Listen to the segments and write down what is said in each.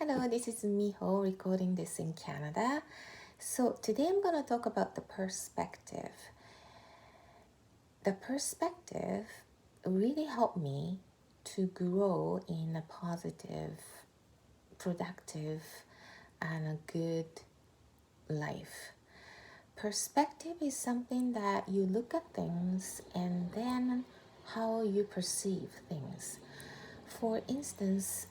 Hello, this is Miho recording this in Canada. So today I'm going to talk about the perspective. The perspective really helped me to grow in a positive, productive, and a good life. Perspective is something that you look at things and then how you perceive things. For instance,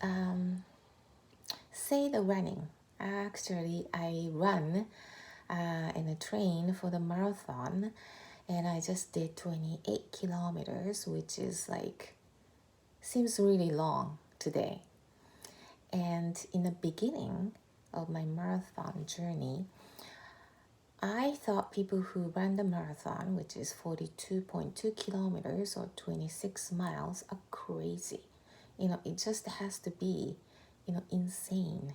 say the running. Actually, I run in a train for the marathon, and I just did 28 kilometers, which is seems really long today. And in the beginning of my marathon journey, I thought people who run the marathon, which is 42.2 kilometers or 26 miles, are crazy. It just has to be insane,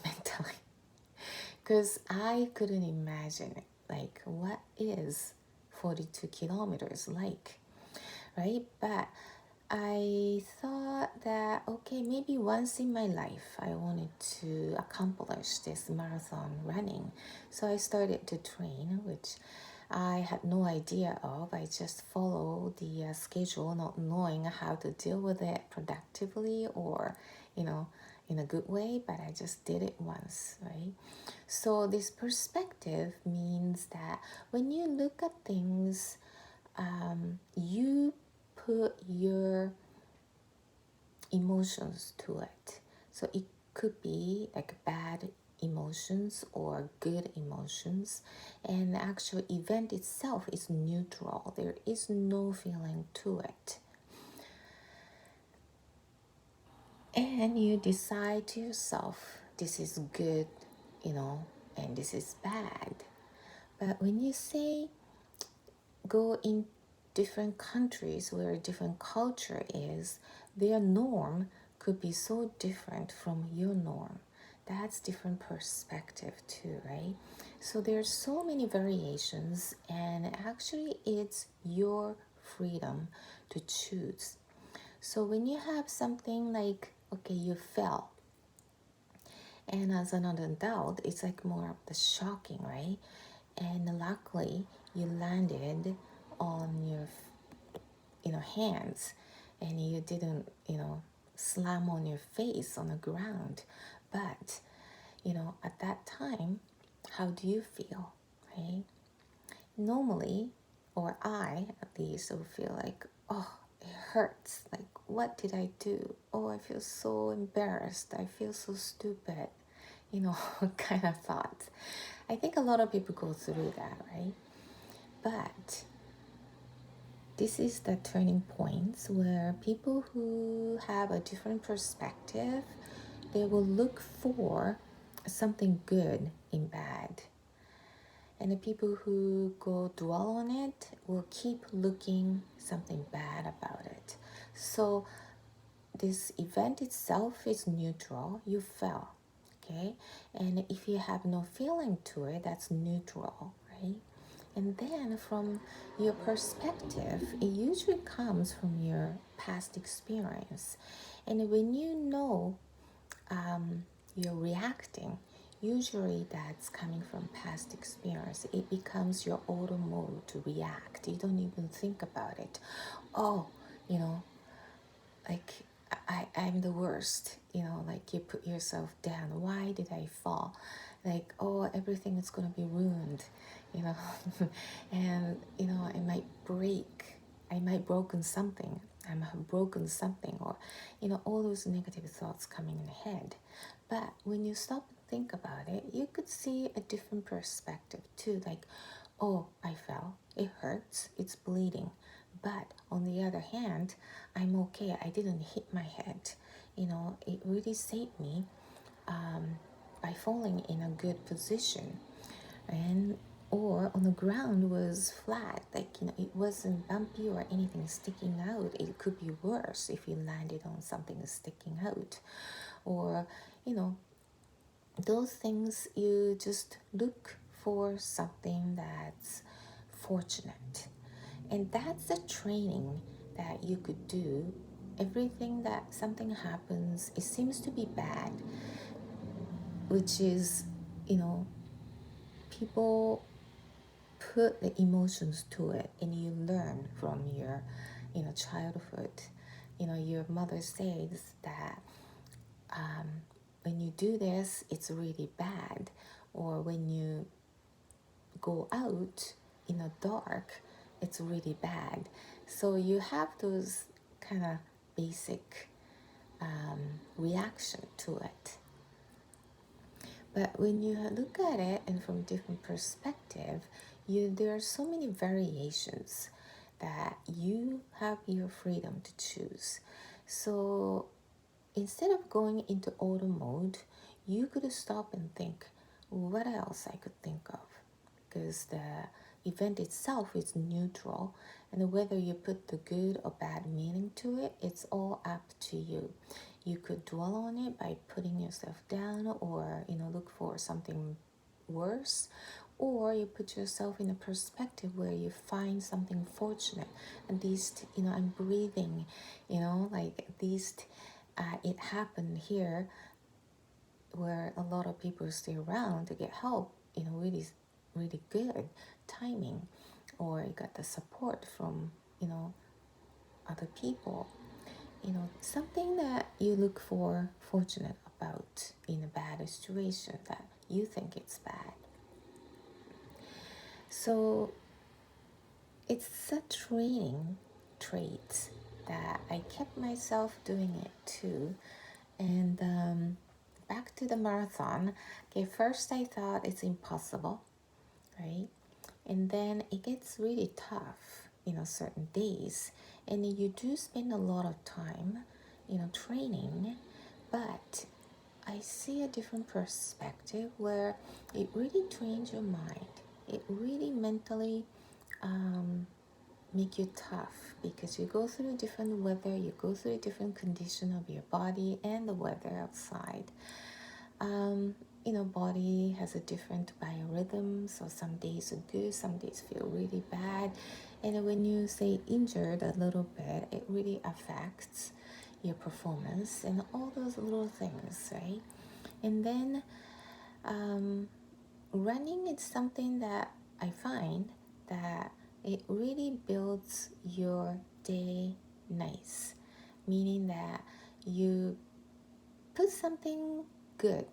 mentally. Because I couldn't imagine, what is 42 kilometers like, right? But I thought that, okay, maybe once in my life, I wanted to accomplish this marathon running. So I started to train, which I had no idea of. I just followed the schedule, not knowing how to deal with it productively or, in a good way, but I just did it once, right? So this perspective means that when you look at things, you put your emotions to it. So it could be like bad emotions or good emotions, and the actual event itself is neutral. There is no feeling to it. And you decide to yourself, this is good, and this is bad. But when you say go in different countries where a different culture is, their norm could be so different from your norm. That's different perspective too, right? So there's so many variations, and actually it's your freedom to choose. So when you have something like, okay, you fell, and as an adult, it's more of the shocking, right? And luckily, you landed on your, hands, and you didn't, slam on your face on the ground. But, at that time, how do you feel, right? Normally, or I at least, will feel like, oh, it hurts. Like, what did I do? Oh, I feel so embarrassed. I feel so stupid. Kind of thoughts. I think a lot of people go through that, right? But this is the turning points where people who have a different perspective, they will look for something good in bad. And the people who go dwell on it will keep looking something bad about it. So this event itself is neutral. You fell, okay? And if you have no feeling to it, that's neutral, right? And then from your perspective, it usually comes from your past experience. And when you know you're reacting, usually that's coming from past experience. It becomes your auto mode to react. You don't even think about it. Oh, I'm the worst, you put yourself down. Why did I fall? Oh, everything is going to be ruined, and, I might break. I might broken something. I might have broken something, or, all those negative thoughts coming in the head. But when you stop and think about it, you could see a different perspective too. Oh, I fell. It hurts. It's bleeding. But on the other hand, I'm okay. I didn't hit my head. It really saved me by falling in a good position. Or on the ground was flat, it wasn't bumpy or anything sticking out. It could be worse if you landed on something sticking out. Or, those things, you just look for something that's fortunate. And that's the training that you could do. Everything that something happens, it seems to be bad. which is, people put the emotions to it, and you learn from your, childhood. Your mother says that when you do this, it's really bad, or when you go out in the dark, it's really bad. So you have those kind of basic reaction to it. But when you look at it and from different perspective, there are so many variations that you have your freedom to choose. So instead of going into auto mode, you could stop and think, what else I could think of? Because the event itself is neutral, and whether you put the good or bad meaning to it, it's all up to you. You could dwell on it by putting yourself down, or look for something worse, or you put yourself in a perspective where you find something fortunate. At least I'm breathing, like at least it happened here where a lot of people stay around to get help, really really good timing, or you got the support from other people. Something that you look for fortunate about in a bad situation that you think it's bad. So it's a training trait that I kept myself doing it too. And back to the marathon. Okay, first I thought it's impossible, right? And then it gets really tough, certain days. And you do spend a lot of time, training, but I see a different perspective where it really trains your mind. It really mentally make you tough, because you go through different weather, you go through different condition of your body and the weather outside. Body has a different biorhythm, so some days are good, some days feel really bad. And when you say injured a little bit, it really affects your performance and all those little things, right? And then running is something that I find that it really builds your day nice, meaning that you put something good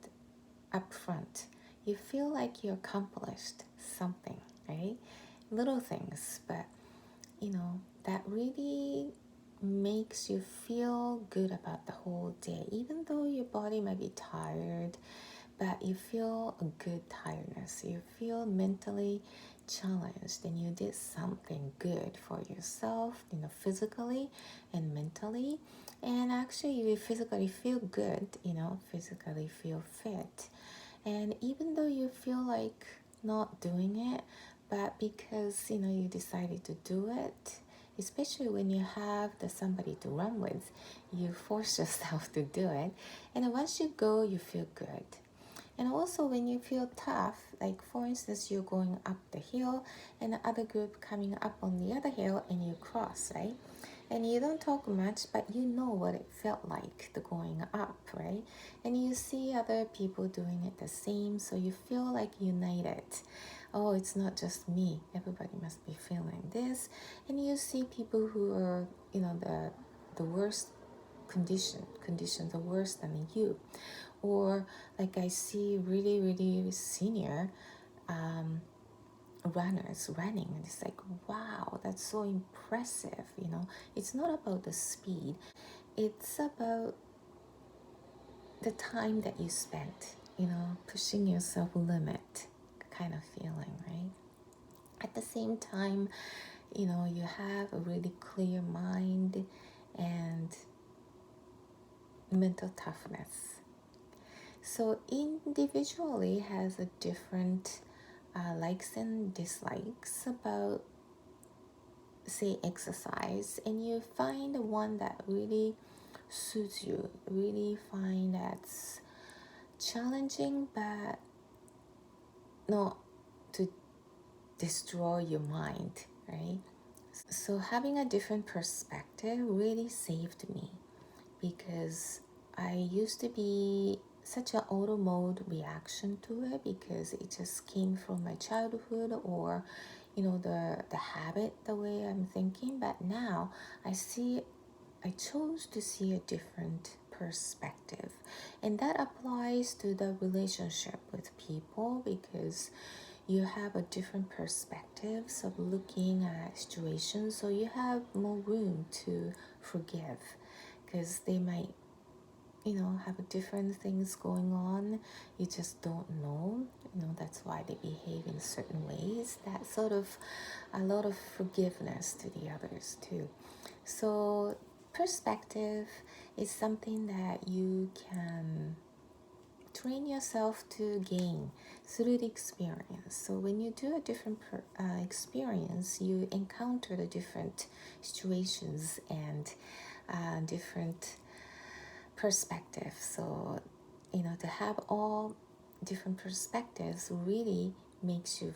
up front. You feel like you accomplished something, right? Little things, but that really makes you feel good about the whole day, even though your body might be tired, but you feel a good tiredness. You feel mentally challenged, and you did something good for yourself, physically and mentally. And actually you physically feel good, physically feel fit. And even though you feel like not doing it, but because you decided to do it, especially when you have somebody to run with, you force yourself to do it. And once you go, you feel good. And also when you feel tough, like for instance, you're going up the hill and the other group coming up on the other hill, and you cross, right? And you don't talk much, but you know what it felt like, the going up, right? And you see other people doing it the same, so you feel like united. Oh, it's not just me. Everybody must be feeling this. And you see people who are, the worst conditions are worse than you. Or like I see really, really senior runners running, and it's like, wow, that's so impressive. It's not about the speed, it's about the time that you spent, pushing yourself limit kind of feeling, right? At the same time, you have a really clear mind and mental toughness. So individually has a different likes and dislikes about, say, exercise, and you find the one that really suits you, really find that's challenging but not to destroy your mind, right? So having a different perspective really saved me, because I used to be such an auto mode reaction to it because it just came from my childhood or the habit, the way I'm thinking. But now I chose to see a different perspective, and that applies to the relationship with people because you have a different perspectives of looking at situations, so you have more room to forgive because they might have different things going on. You just don't know. That's why they behave in certain ways. That sort of a lot of forgiveness to the others too. So perspective is something that you can train yourself to gain through the experience. So when you do a different experience, you encounter the different situations and different perspectives. So to have all different perspectives really makes you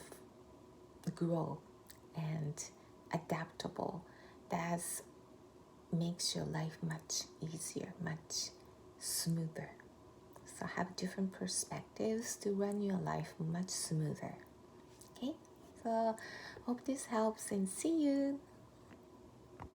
grow and adaptable. That makes your life much easier, much smoother. So have different perspectives to run your life much smoother. Okay, so hope this helps and see you